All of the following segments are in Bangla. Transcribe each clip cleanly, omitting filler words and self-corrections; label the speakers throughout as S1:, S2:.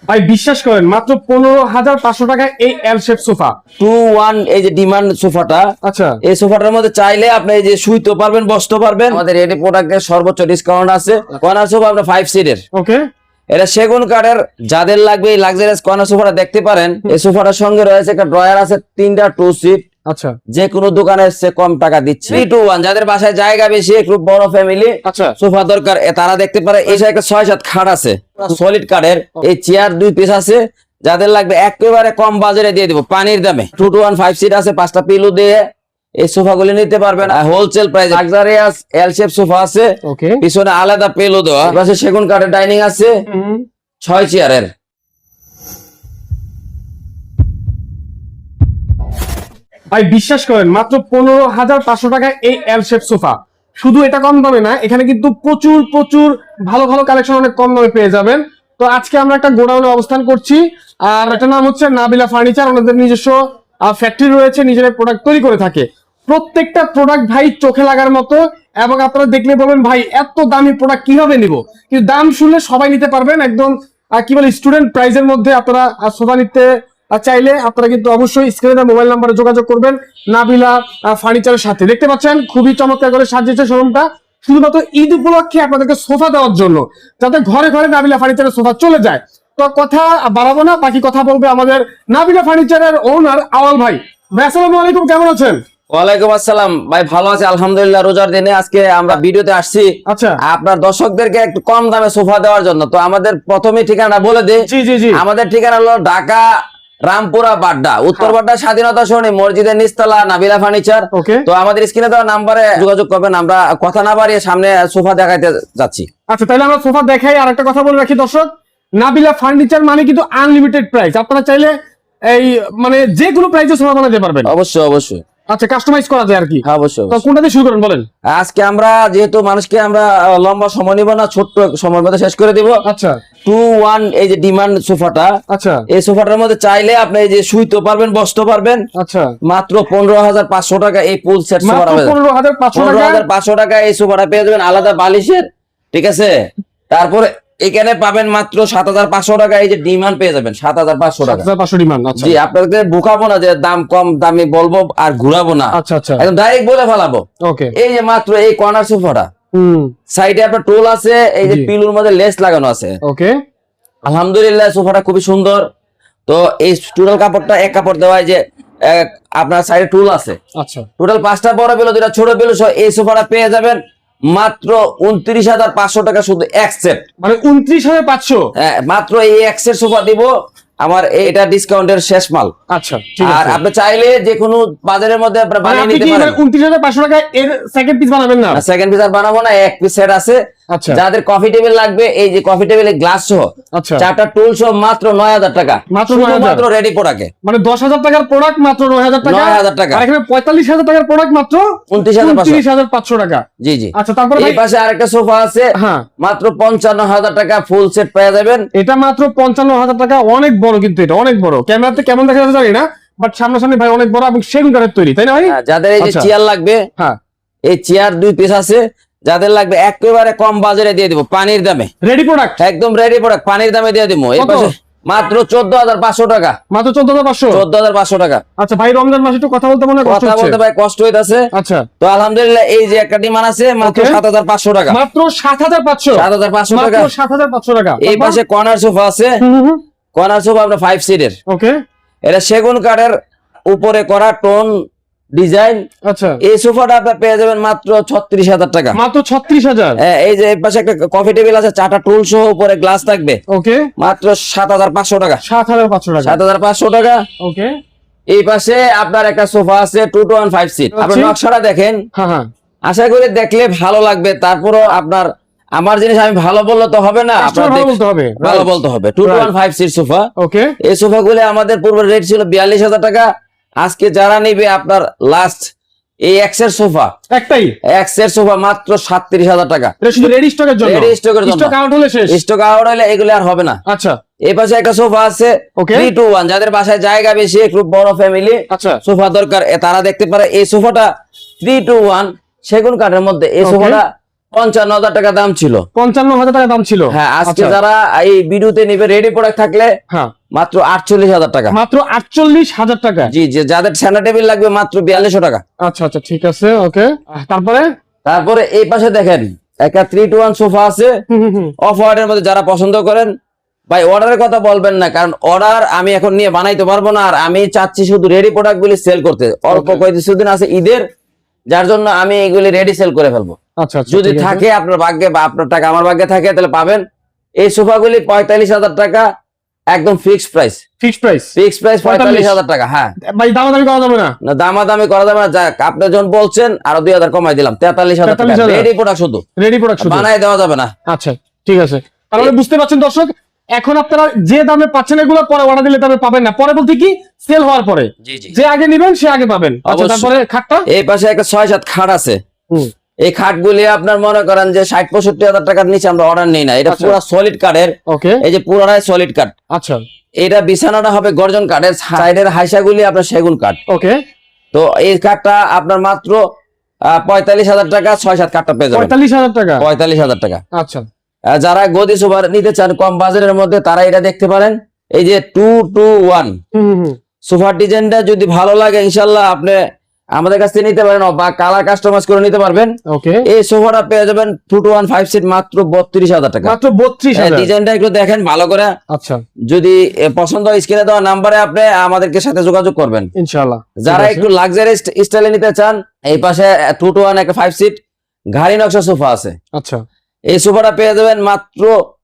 S1: ভাই বিশ্বাস করেন মাত্র 15,500 টাকায় এই এল শেপ সোফা
S2: 2-1 এই যে ডিমান্ড সোফাটা,
S1: আচ্ছা
S2: এই সোফাটার মধ্যে চাইলে আপনি এই যে শুইতে পারবেন, বসতে পারবেন। আমাদের এডি প্রোডাক্টের সর্বোচ্চ ডিসকাউন্ট আছে। কর্নার সোফা আপনার 5 সিটের,
S1: ওকে
S2: এটা সেগুন কাঠের। যাদের লাগবে এই লাক্সারিয়াস কর্নার সোফাটা দেখতে পারেন। এই সোফাটার সঙ্গে রয়েছে একটা ড্রয়ার আছে, 3টা 2 সিট।
S1: আচ্ছা
S2: যে কোনো দোকানের চেয়ে কম টাকা দিচ্ছি। 3-2-1 যাদের বাসায় জায়গা বেশি, একটু বড় ফ্যামিলি,
S1: আচ্ছা
S2: সোফা দরকার, তারা দেখতে পারে। এই একটা 6-7 খাট আছে সলিড কাঠের। এই চেয়ার 2 পিস আছে, যাদের লাগবে একেবারে কম বাজারে দিয়ে দিব পানির দামে। 2-1 5 সিট আছে, 5টা পিলো দিয়ে এই সোফাগুলি নিতে পারবেন হোলসেল প্রাইস। লাক্সারিয়াস এল শেপ সোফা আছে,
S1: ওকে
S2: পিছনে আলাদা পিলো দেওয়া। পাশে সেগুন কাঠের ডাইনিং আছে 6 চেয়ারের।
S1: ভাই বিশ্বাস করেন মাত্র 15,500 টাকায় এই এল শেপ সোফা। শুধু এটা কম দামে না, এখানে কিন্তু প্রচুর প্রচুর ভালো ভালো কালেকশন অনেক কম দামে পেয়ে যাবেন। তো আজকে আমরা একটা গোডাউনে অবস্থান করছি, আর এটার নাম হচ্ছে নাবিলা ফার্নিচার। ওনাদের নিজস্ব ফ্যাক্টরি রয়েছে, নিজেরা প্রোডাক্ট তৈরি করে থাকে। প্রত্যেকটা প্রোডাক্ট ভাই চোখে লাগার মতো, এবং আপনারা দেখলে বলবেন ভাই এত দামি প্রোডাক্ট কিভাবে নিব, কিন্তু দাম শুনলে সবাই নিতে পারবেন। একদম কি বলে স্টুডেন্ট প্রাইজের মধ্যে আপনারা সোফা নিতে চাইলে আপনারা কিন্তু অবশ্যই স্ক্রিনে মোবাইল নাম্বারে যোগাযোগ করবেন নাবিলা ফার্নিচারের সাথে। দেখতে পাচ্ছেন খুবই চমৎকার করে সাজিয়েছে শোরুমটা, শুধুমাত্র ঈদ উপলক্ষে আপনাদেরকে সোফা দেওয়ার জন্য, যাতে ঘরে ঘরে নাবিলা ফার্নিচারের সোফা চলে যায়। তো কথা বাড়াবো না, বাকি কথা বলবে আমাদের নাবিলা ফার্নিচারের ওনার আওয়াল ভাই। ভাই আসসালামু আলাইকুম, কেমন আছেন?
S2: ওয়ালাইকুম আসসালাম ভাই, ভালো আছে আলহামদুলিল্লাহ। রোজার দিনে আজকে আমরা ভিডিওতে আসছি
S1: আচ্ছা
S2: আপনার দর্শকদেরকে একটু কম দামে সোফা দেওয়ার জন্য। তো আমাদের প্রথমে ঠিকানা বলে দিই।
S1: জি জি জি
S2: আমাদের ঠিকানা হলো ঢাকা রামপুরা বাড্ডা, উত্তর বাড্ডা স্বাধীনতা সরণি মসজিদের নিচতলা নাবিলা ফার্নিচার।
S1: ওকে
S2: তো আমাদের স্ক্রিনে দেওয়া নাম্বারে যোগাযোগ করবেন। আমরা কথা না বাড়িয়ে সামনে সোফা দেখাইতে যাচ্ছি।
S1: আচ্ছা তাহলে আমরা সোফা দেখাই। আর একটা কথা বলে রাখি দর্শক, নাবিলা ফার্নিচার মানে কিন্তু আনলিমিটেড প্রাইস। আপনারা চাইলে এই মানে যে কোনো প্রাইসে সোফা বানাতে পারবেন।
S2: অবশ্যই অবশ্যই,
S1: আচ্ছা কাস্টমাইজ করা যায় আর কি।
S2: হ্যাঁ অবশ্যই।
S1: তো কোনটা দিয়ে শুরু করেন বলেন।
S2: আজকে আমরা যেহেতু মানুষকে আমরা লম্বা সময় নিব না, ছোট্ট সময়ের মধ্যে শেষ করে দিব।
S1: আচ্ছা
S2: 2-1 এই যে ডিমান্ড সোফাটা,
S1: আচ্ছা
S2: এই সোফাটার মধ্যে চাইলে আপনি এই যে শুইতে পারবেন, বসতে পারবেন।
S1: আচ্ছা
S2: মাত্র 15,500 টাকা এই ফুল সেট সোফাটা।
S1: মাত্র 15,500 টাকা।
S2: 15,500 টাকা এই সোফাটা পেয়ে যাবেন, আলাদা বালিশের, ঠিক আছে। তারপরে এখানে পাবেন মাত্র 7,500 টাকা এই যে ডিমান্ড পেয়ে যাবেন, 7,500 টাকা।
S1: 7,500 ডিমান্ড। আচ্ছা
S2: জি, আপনাদের বুকাবো না যে দাম কম দামি বলবো আর ঘুরাবো না,
S1: আচ্ছা আচ্ছা
S2: একদম ডাইরেক্ট বলে ফেলাবো।
S1: ওকে
S2: এই যে মাত্র এই কর্নার সোফাটা, সাইডে আপনার টোল আছে, এই যে
S1: জি।
S2: পিলুর মধ্যে লেস লাগানো আছে।
S1: ওকে
S2: আলহামদুলিল্লাহ সোফাটা খুবই সুন্দর। তো এই টোটাল কাপড়টা এক কাপড় দেওয়া, যে আপনার সাইডে টুল আছে।
S1: আচ্ছা
S2: টোটাল 5টা বড় পিলো, 2টা ছোট পিলো সহ এই সোফাটা পেয়ে যাবেন মাত্র 29,500 টাকা, শুধু এক সেট।
S1: মানে 29,500।
S2: হ্যাঁ, মাত্র এই এক সেট সোফা দিব আমার, এটা ডিসকাউন্টের শেষ মাল।
S1: আচ্ছা ঠিক
S2: আর
S1: আছে।
S2: আপনি চাইলে যে কোনো বাজারের মধ্যে আপনারা
S1: মানে
S2: বানিয়ে
S1: আপনি
S2: নিতে
S1: কি
S2: পারেন।
S1: 29,500 টাকা এর সেকেন্ড পিস বানাবেন না?
S2: সেকেন্ড পিস আর বানাবো না, এক পিস সেট আছে।
S1: আচ্ছা
S2: যাদের কফি টেবিল লাগবে, এই যে কফি টেবিলের গ্লাস সহ
S1: আচ্ছা
S2: 4টা টুল সহ মাত্র 9,000 টাকা,
S1: মাত্র 9,000
S2: মাত্র রেডি প্রোডাক্টে।
S1: মানে 10,000 টাকার প্রোডাক্ট মাত্র 9,000 টাকা।
S2: 9,000 টাকা।
S1: আর এখানে 45,000 টাকার প্রোডাক্ট মাত্র 29,500 টাকা।
S2: জি জি।
S1: আচ্ছা তারপরে
S2: এই পাশে আরেকটা সোফা আছে,
S1: হ্যাঁ
S2: মাত্র 55,000 টাকা ফুল সেট পেয়ে যাবেন।
S1: এটা মাত্র 55,000 টাকা। অনেক বড়, কিন্তু এটা অনেক বড়। ক্যামেরাতে কেমন দেখা যাচ্ছে জানি না, বাট সামনাসামনি ভাই অনেক বড়, এবং সেগুন কাঠের তৈরি, তাই না ভাই?
S2: যাদের এই যে
S1: আচ্ছা।
S2: চেয়ার লাগবে,
S1: হ্যাঁ
S2: এই চেয়ার 2 পিস আছে, যাদের লাগবে একেবারে কম বাজারে দিয়ে দিব পানির দামে।
S1: রেডি প্রোডাক্ট
S2: একদম রেডি প্রোডাক্ট পানির দামে দিয়ে দিব। এই
S1: কত?
S2: পাশে মাত্র 14,500 টাকা,
S1: মাত্র 14,500।
S2: 14,500 টাকা।
S1: আচ্ছা ভাই রমজান মাসে একটু কথা বলতে মনে হয় কষ্ট
S2: কথা
S1: হচ্ছে।
S2: বলতে ভাই কষ্ট হইতাছে।
S1: আচ্ছা
S2: তো আলহামদুলিল্লাহ এই যে একটা ডিমান্ড আছে মাত্র
S1: Okay.
S2: 7,500 টাকা,
S1: মাত্র 7,500।
S2: 7,500 টাকা।
S1: মাত্র 7,500 টাকা।
S2: এই পাশে কর্নার সোফা আছে, কর্নার সোফা আপনার 5 সিটের।
S1: ওকে
S2: এটা সেগুন কাঠের উপরে করা টোন ডিজাইন।
S1: আচ্ছা
S2: এই সোফাটা আপনি পেয়ে যাবেন মাত্র 36,000 টাকা।
S1: মাত্র 36,000।
S2: হ্যাঁ, এই যে এই পাশে একটা কফি টেবিল আছে, 4টা টুল সহ উপরে গ্লাস থাকবে,
S1: ওকে
S2: মাত্র 7,500 টাকা।
S1: 7,500 টাকা।
S2: 7,500 টাকা।
S1: ওকে
S2: এই পাশে আপনার একটা সোফা আছে 2-1 5 সিট। আপনি নকশাটা দেখেন,
S1: হ্যাঁ হ্যাঁ
S2: আশা করি দেখলে ভালো লাগবে। তারপরও আপনার আমার জিনিস আমি ভালো বললে তো হবে না, আপনার
S1: ভালো বলতে হবে।
S2: ভালো বলতে হবে। 2-1 5 সিট সোফা।
S1: ওকে
S2: এই সোফাগুলো আমাদের পূর্বের রেট ছিল 42,000 টাকা। আজকে যারা নিবে আপনার লাস্ট এই এক্সের সোফা,
S1: একটাই
S2: এক্সের সোফা মাত্র 37,000 টাকা।
S1: এটা শুধু রেডি স্টকের জন্য।
S2: রেডি স্টকের জন্য।
S1: স্টক আউট হলে শেষ।
S2: স্টক আউট হলে এগুলো আর হবে না।
S1: আচ্ছা
S2: এই পাশে একটা সোফা আছে
S1: Okay.
S2: 3-2-1 যাদের বাসায় জায়গা বেশি, একটু বড় ফ্যামিলি,
S1: আচ্ছা
S2: সোফা দরকার, তারা দেখতে পারে। এই সোফাটা 3-2-1 সেগুন কাঠের মধ্যে। এই
S1: Okay.
S2: সোফাটা 55,000 টাকা দাম ছিল।
S1: 55,000 টাকা দাম ছিল।
S2: হ্যাঁ, আজকে
S1: আচ্ছা।
S2: যারা এই ভিডিওতে নিবে রেডি প্রোডাক্ট থাকলে
S1: হ্যাঁ,
S2: মাত্র 48,000 টাকা।
S1: মাত্র 48,000 টাকা।
S2: জি, যাদের সেন্টার টেবিল লাগবে মাত্র 4200 টাকা।
S1: আচ্ছা আচ্ছা, ঠিক আছে, ওকে। তারপরে
S2: এই পাশে দেখেন একটা 3-to-1 সোফা আছে অফ হোয়াইটের মধ্যে, যারা পছন্দ করেন ভাই অর্ডারের কথা বলবেন না, কারণ অর্ডার আমি এখন নিয়ে বানাইতে পারবো না। আর আমি চাচ্ছি শুধু রেডি প্রোডাক্ট গুলি সেল করতে। অল্প কয়েকদিন আছে ঈদের, যার জন্য আমি এগুলি রেডি সেল করে ফেলবো।
S1: আচ্ছা আচ্ছা,
S2: যদি
S1: ঠিক আছে।
S2: থাকে আপনার ভাগ্যে বা আপনার টাকা আমার ভাগ্যে থাকে তাহলে পাবেন। এই সোফাগুলি 45,000 টাকা, একদম ফিক্সড প্রাইস।
S1: ফিক্সড প্রাইস
S2: 45,000 টাকা। হ্যাঁ
S1: ভাই, দামাদামি করা যাবে না?
S2: না, দামাদামি করা যাবে না। যাক, আপনি যখন বলছেন আরো 2,000 কমাই দিলাম, 43,000 টাকা।
S1: 43,000
S2: রেডি প্রোডাক্ট শুধু,
S1: রেডি প্রোডাক্ট শুধু
S2: বানায় দেওয়া যাবে না।
S1: আচ্ছা, ঠিক আছে। তাহলে বুঝতে পারছেন দর্শক, এখন আপনারা যে দামে পাচ্ছেন এগুলো পরে অর্ডার দিলে দামে পাবেন না। পরে বলতে কি, সেল হওয়ার পরে
S2: জি জি,
S1: যে আগে নেবেন সে আগে পাবেন। আচ্ছা,
S2: অবশ্যই।
S1: তারপরে খাটটা।
S2: এই পাশে একটা 6-7 খাট আছে।
S1: হুম,
S2: এই খাটগুলি আপনার মনে করেন যে 60-65,000 টাকার নিচে আমরা অর্ডার নেই না। এটা
S1: আচ্ছা।
S2: পুরো সলিড কাঠের।
S1: ওকে,
S2: এই যে পুরোটাই সলিড কাঠ।
S1: আচ্ছা,
S2: এটা বিছানাটা হবে গর্জন কাঠের, সাইডের হাইসাগুলি আপনার সেগুন কাঠ।
S1: ওকে।
S2: তো এই কাঠটা আপনার মাত্র 45,000 টাকা। 6-7 কাঠটা পেয়ে যাবেন
S1: 45,000 টাকা।
S2: 45,000 টাকা।
S1: আচ্ছা,
S2: যারা গদি সোফা নিতে চান কম বাজেটের মধ্যে, তারা এটা দেখতে পারেন। এই যে 2-to-1 সোফার ডিজাইনটা যদি ভালো লাগে ইনশাল্লাহ আপনি আমাদের কাছ থেকে নিতে পারেন, বা কালার কাস্টমাইজ করে নিতে পারবেন।
S1: ওকে।
S2: এই সোফাটা পেয়ে যাবেন 2-to-1 5 সিট মাত্র 32,000 টাকা।
S1: মাত্র 32,000।
S2: ডিজাইনটা একটু দেখেন ভালো করে।
S1: আচ্ছা,
S2: যদি পছন্দ হয় স্ক্রিনে দেওয়া নাম্বারে আপনি আমাদেরকে সাথে যোগাযোগ করবেন
S1: ইনশাআল্লাহ।
S2: যারা একটু লাক্সারি স্টাইলে নিতে চান। এই পাশে 2-to-1 একটা 5 সিট ঘাড়ি নকশা সোফা আছে।
S1: আচ্ছা,
S2: এই সোফাটা পেয়ে যাবেন মাত্র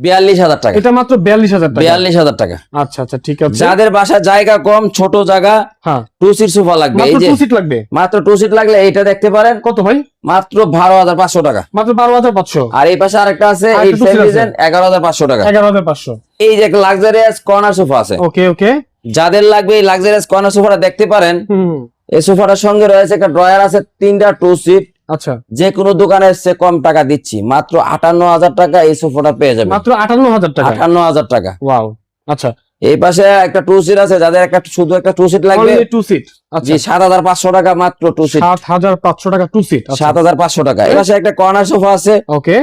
S2: 42,000 টাকা।
S1: এটা মাত্র 42,000 টাকা।
S2: 42,000 টাকা।
S1: আচ্ছা আচ্ছা, ঠিক আছে।
S2: যাদের বাসায় জায়গা কম, ছোট জায়গা,
S1: হ্যাঁ,
S2: 2 সিট সোফা লাগবে, এই
S1: মাত্র
S2: যে
S1: 2 সিট লাগবে।
S2: মাত্র 2 সিট লাগলে এইটা দেখতে পারেন।
S1: কত ভাই?
S2: মাত্র 12,500 টাকা।
S1: মাত্র 12,500।
S2: আর এই পাশে আরেকটা আছে, এই
S1: আরেকটা two seat আছে।
S2: ডিজাইন 11,500 টাকা।
S1: 11,500।
S2: এই যে একটা লাক্সারিয়াস কর্নার সোফা আছে।
S1: ওকে ওকে।
S2: যাদের লাগবে এই লাক্সারিয়াস কর্নার সোফাটা দেখতে পারেন।
S1: হুম,
S2: এই সোফাটার সঙ্গে রয়েছে একটা ড্রয়ার আছে, 3টা 2 সিট।
S1: আচ্ছা,
S2: যে কোনো দোকানের চেয়ে কম টাকা দিচ্ছি, মাত্র 58,000 টাকা এই সোফাটা পেয়ে যাবেন।
S1: মাত্র 58,000 টাকা।
S2: 58,000 টাকা।
S1: ওয়াও, আচ্ছা।
S2: এই পাশে একটা 2 সিট আছে, যাদের শুধু একটা 2 সিট লাগবে।
S1: Only 2 seat.
S2: জি,
S1: আচ্ছা,
S2: 7,500 টাকা মাত্র 2 সিট।
S1: 7,500 টাকা 2 সিট।
S2: 7,500 টাকা। এই পাশে একটা কর্নার সোফা আছে,
S1: ওকে।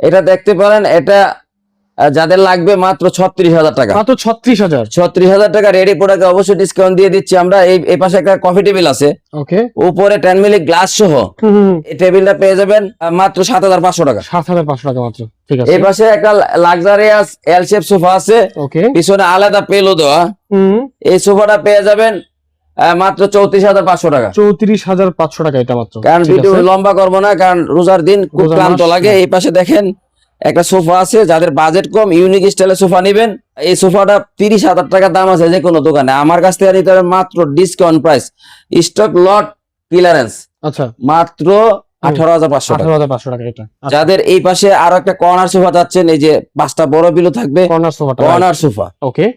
S2: এটা দেখতে পারেন। এটা যাদের লাগবে মাত্র 36,000 টাকা।
S1: মাত্র 36,000।
S2: 36,000 টাকা রেডি প্রোডাক্টে অবশ্যই ডিসকাউন্ট দিয়ে দিচ্ছি আমরা। এই পাশে একটা কফি টেবিল আছে,
S1: ওকে।
S2: উপরে 10 মিলি গ্লাস সহ। এই টেবিলটা পেয়ে যাবেন মাত্র 7,500 টাকা।
S1: 7,500 টাকা মাত্র, ঠিক আছে।
S2: এই পাশে একটা লাক্সারিয়াস এল শেপ সোফা আছে,
S1: ওকে।
S2: পিছনে আলাদা পেলো দেওয়া। এই সোফাটা পেয়ে যাবেন মাত্র 34,500 টাকা।
S1: 34,500 টাকা এটা মাত্র।
S2: কারণ
S1: ঠিক
S2: ভিডিও
S1: আছে।
S2: লম্বা করবো না, কারণ রোজার দিন খুব
S1: রোজার
S2: ক্লান্ত
S1: মাস,
S2: লাগে। এই পাশে দেখেন একটা সোফা আছে, যাদের বাজেট কম ইউনিক স্টাইলের সোফা নিবেন। এই সোফাটা 30,000 টাকা দাম আছে যে কোনো দোকানে, আমার কাছ থেকে নিতে হবে মাত্র discount price, stock lot clearance,
S1: আচ্ছা,
S2: মাত্র 18,500 টাকা।
S1: 18,500 টাকা এটা।
S2: যাদের এই পাশে আরো একটা কর্নার সোফা যাচ্ছেন, এই যে 5টা বড় বিলো থাকবে,
S1: কর্নার সোফাটা।
S2: কর্নার সোফা
S1: ওকে।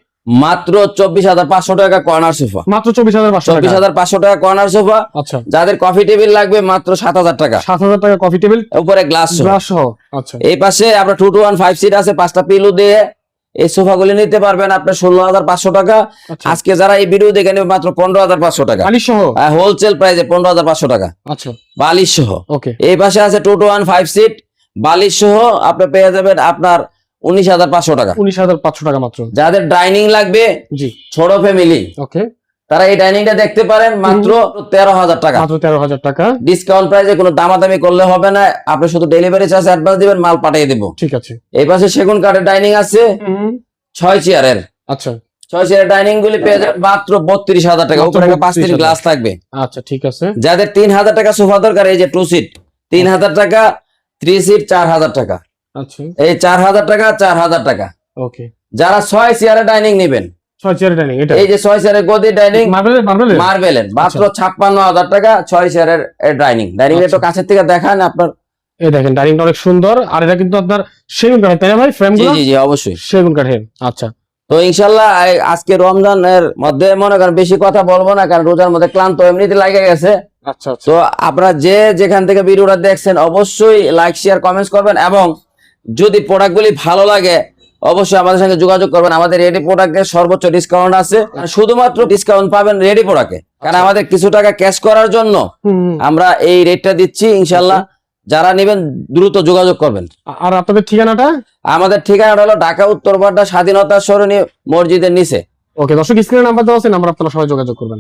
S2: মাত্র 24,500 টাকা কর্নার সোফা।
S1: মাত্র 24,500 টাকা।
S2: 24,500 টাকা কর্নার সোফা।
S1: আচ্ছা,
S2: যাদের কফি টেবিল লাগবে মাত্র 7,000 টাকা।
S1: 7,000 টাকা কফি টেবিল,
S2: উপরে গ্লাস
S1: গ্লাস সহ। আচ্ছা,
S2: এই পাশে আপনার 2-to-1 5 সিট আছে, 5টা পিলো দিয়ে এই সোফাগুলি নিতে পারবেন আপনার 16,500 টাকা।
S1: আচ্ছা।
S2: আজকে যারা এই ভিডিও দেখে নেবে মাত্র 15,500 টাকা।
S1: বালিশ সহ।
S2: হোলসেল প্রাইসে 15,500 টাকা
S1: আচ্ছা,
S2: বালিশ সহ।
S1: ওকে।
S2: এই পাশে আছে 2-to-1 5 সিট বালিশ সহ, আপনি পেয়ে যাবেন আপনার 19,500 টাকা।
S1: 19,500 টাকা মাত্র।
S2: যাদের ডাইনিং লাগবে,
S1: জি,
S2: ছোট ফ্যামিলি,
S1: ওকে,
S2: তারা এই ডাইনিংটা দেখতে পারেন মাত্র 13,000 টাকা।
S1: মাত্র 13,000 টাকা।
S2: ডিসকাউন্ট প্রাইসে কোনো দামাদামি করলে হবে না, আপনি শুধু ডেলিভারি চার্জ অ্যাডভান্স দিবেন, মাল পাঠিয়ে দেবো।
S1: ঠিক আছে।
S2: এই পাশে সেগুন কাঠের ডাইনিং আছে 6 চেয়ারের।
S1: আচ্ছা,
S2: 6 চেয়ারের ডাইনিং গুলি পেয়ে যাবেন মাত্র 32,000 টাকা।
S1: মাত্র
S2: উপরে 5
S1: 32,000
S2: গ্লাস থাকবে।
S1: আচ্ছা, ঠিক আছে।
S2: যাদের 3,000 টাকা সোফা দরকার, এই যে 2 সিট 3,000 টাকা, 3 সিট 4,000 টাকা।
S1: আচ্ছা,
S2: এই 4,000 টাকা 4,000 টাকা।
S1: ওকে।
S2: যারা 6 চেয়ারের ডাইনিং নেবেন,
S1: 6 চেয়ার ডাইনিং এটা।
S2: এই যে 6 চেয়ারের গদি ডাইনিং
S1: মার্বেলের
S2: মার্বেলের মাত্র 56,000 টাকা। 6 চেয়ারের ডাইনিং একটু কাছের থেকে দেখান আপনার।
S1: এই দেখেন ডাইনিংটা অনেক সুন্দর, আর এটা কিন্তু আপনার সেগুন কাঠের, তাই না ভাই? ফ্রেম
S2: জি
S1: গুলো
S2: জি জি, অবশ্যই
S1: সেগুন কাঠের। আচ্ছা,
S2: তো ইনশাল্লাহ আজকে রমজানের মধ্যে মনে করেন বেশি কথা বলবো না, কারণ রোজার মধ্যে ক্লান্ত এমনিতে লাগে গেছে।
S1: আচ্ছা, আচ্ছা,
S2: তো আপনারা যে যেখান থেকে ভিডিওটা দেখছেন অবশ্যই লাইক শেয়ার কমেন্টস করবেন, এবং যদি প্রোডাক্টগুলি ভালো লাগে অবশ্যই আমাদের সঙ্গে যোগাযোগ করবেন। আমাদের রেডি প্রোডাক্টের সর্বোচ্চ ডিসকাউন্ট আছে, আর শুধুমাত্র ডিসকাউন্ট পাবেন রেডি প্রোডাক্টে, কারণ আমাদের কিছু টাকা ক্যাশ করার জন্য আমরা এই রেটটা দিচ্ছি। ইনশাল্লাহ যারা নেবেন দ্রুত যোগাযোগ করবেন।
S1: আর আপনাদের ঠিকানাটা?
S2: আমাদের ঠিকানাটা হলো ঢাকা উত্তর বাড্ডা স্বাধীনতা সরণি মসজিদের নিচে।
S1: ওকে দর্শক, স্ক্রিনে নাম্বার দেওয়া আছে, নাম্বার আপনারা সবাই যোগাযোগ করবেন।